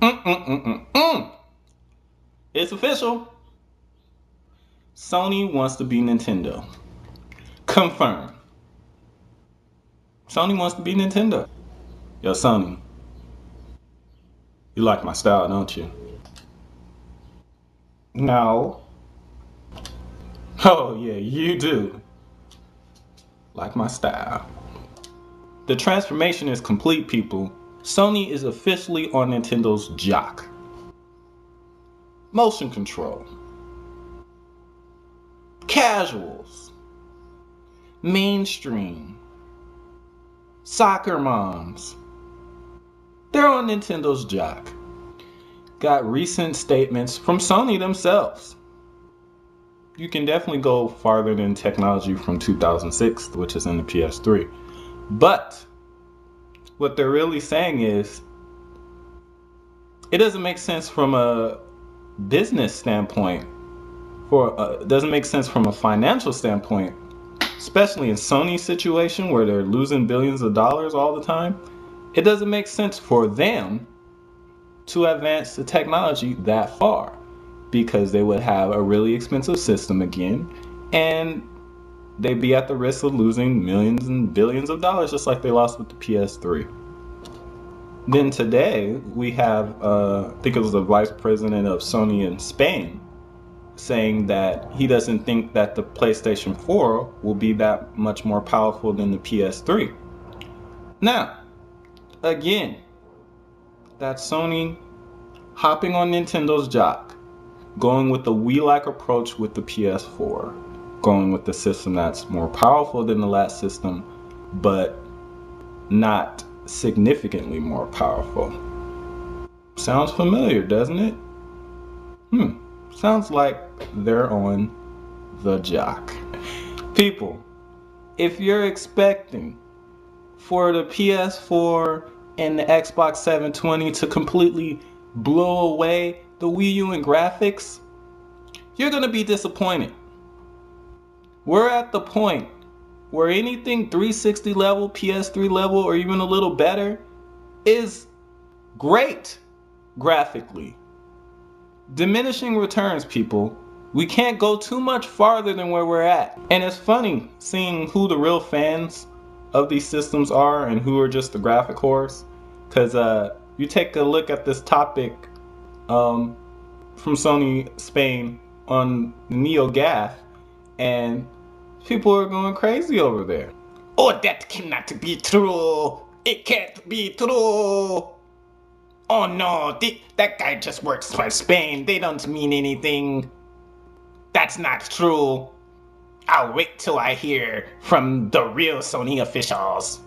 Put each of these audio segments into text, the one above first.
Mm-mm-mm-mm-mm. It's official. Sony wants to be Nintendo. Confirmed. Sony wants to be Nintendo. Yo, Sony, you like my style, don't you? No. Oh, yeah, you do. Like my style. The transformation is complete, people. Sony is officially on Nintendo's jock. Motion control. Casuals. Mainstream. Soccer moms. They're on Nintendo's jock. Got recent statements from Sony themselves. You can definitely go farther than technology from 2006, which is in the PS3. But what they're really saying is it doesn't make sense from a business standpoint. It doesn't make sense from a financial standpoint, especially in Sony's situation where they're losing billions of dollars all the time. It doesn't make sense for them to advance the technology that far because they would have a really expensive system again and they'd be at the risk of losing millions and billions of dollars just like they lost with the PS3. Then today we have, I think it was the vice president of Sony in Spain saying that he doesn't think that the PlayStation 4 will be that much more powerful than the PS3. Now, again, that's Sony hopping on Nintendo's jock, going with the Wii-like approach with the PS4, going with the system that's more powerful than the last system, but not significantly more powerful. Sounds familiar, doesn't it? Sounds like they're on the jock. People, if you're expecting for the PS4 and the Xbox 720 to completely blow away the Wii U in graphics, you're gonna be disappointed. We're at the point where anything 360 level, PS3 level, or even a little better is great graphically. Diminishing returns, people. We can't go too much farther than where we're at. And it's funny seeing who the real fans of these systems are and who are just the graphic whores. Because you take a look at this topic from Sony Spain on NeoGAF, and people are going crazy over there. Oh, that cannot be true. It can't be true. Oh no, that guy just works for Spain. They don't mean anything. That's not true. I'll wait till I hear from the real Sony officials.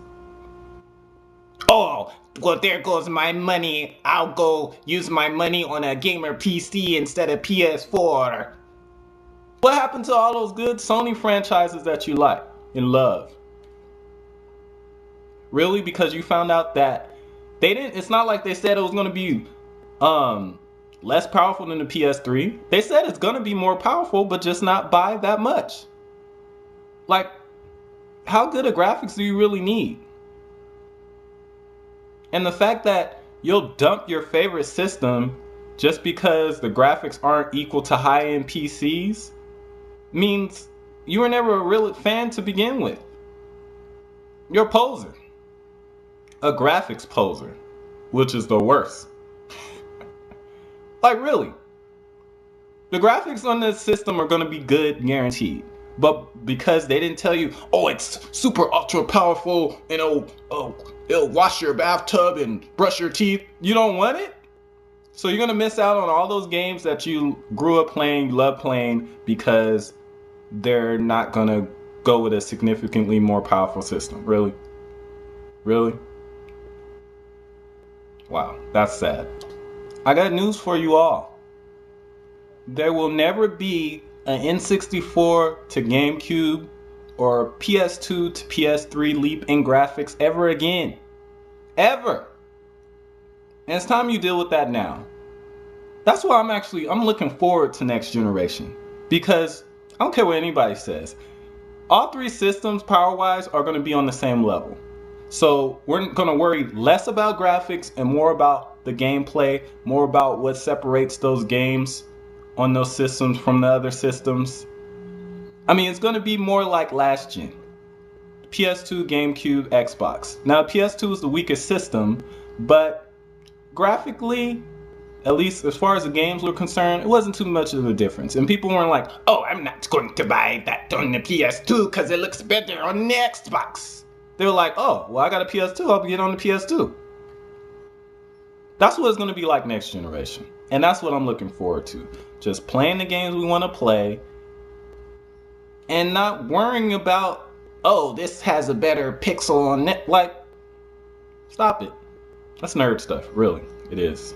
Oh, well, there goes my money. I'll go use my money on a gamer PC instead of PS4. What happened to all those good Sony franchises that you like and love? Really? Because you found out that they didn't, it's not like they said it was going to be less powerful than the PS3. They said it's going to be more powerful, but just not by that much. Like, how good of graphics do you really need? And the fact that you'll dump your favorite system just because the graphics aren't equal to high-end PCs means you were never a real fan to begin with. You're a poser. A graphics poser, which is the worst. Like, really. The graphics on this system are going to be good, guaranteed. But because they didn't tell you, oh, it's super ultra powerful and it'll wash your bathtub and brush your teeth, you don't want it? So you're going to miss out on all those games that you grew up playing, you love playing, because they're not going to go with a significantly more powerful system. Really? Really? Wow, that's sad. I got news for you all. There will never be an N64 to GameCube or PS2 to PS3 leap in graphics ever again. Ever. And it's time you deal with that now. That's why I'm looking forward to next generation. Because I don't care what anybody says. All three systems, power-wise, are going to be on the same level. So we're going to worry less about graphics and more about the gameplay, more about what separates those games on those systems from the other systems. I mean, it's going to be more like last gen. PS2, GameCube, Xbox. Now, PS2 is the weakest system, but graphically, at least as far as the games were concerned, it wasn't too much of a difference. And people weren't like, oh, I'm not going to buy that on the PS2 because it looks better on the Xbox. They were like, oh, well, I got a PS2, I'll get on the PS2. That's what it's going to be like next generation. And that's what I'm looking forward to. Just playing the games we want to play and not worrying about, oh, this has a better pixel on it. Like, stop it. That's nerd stuff, really. It is.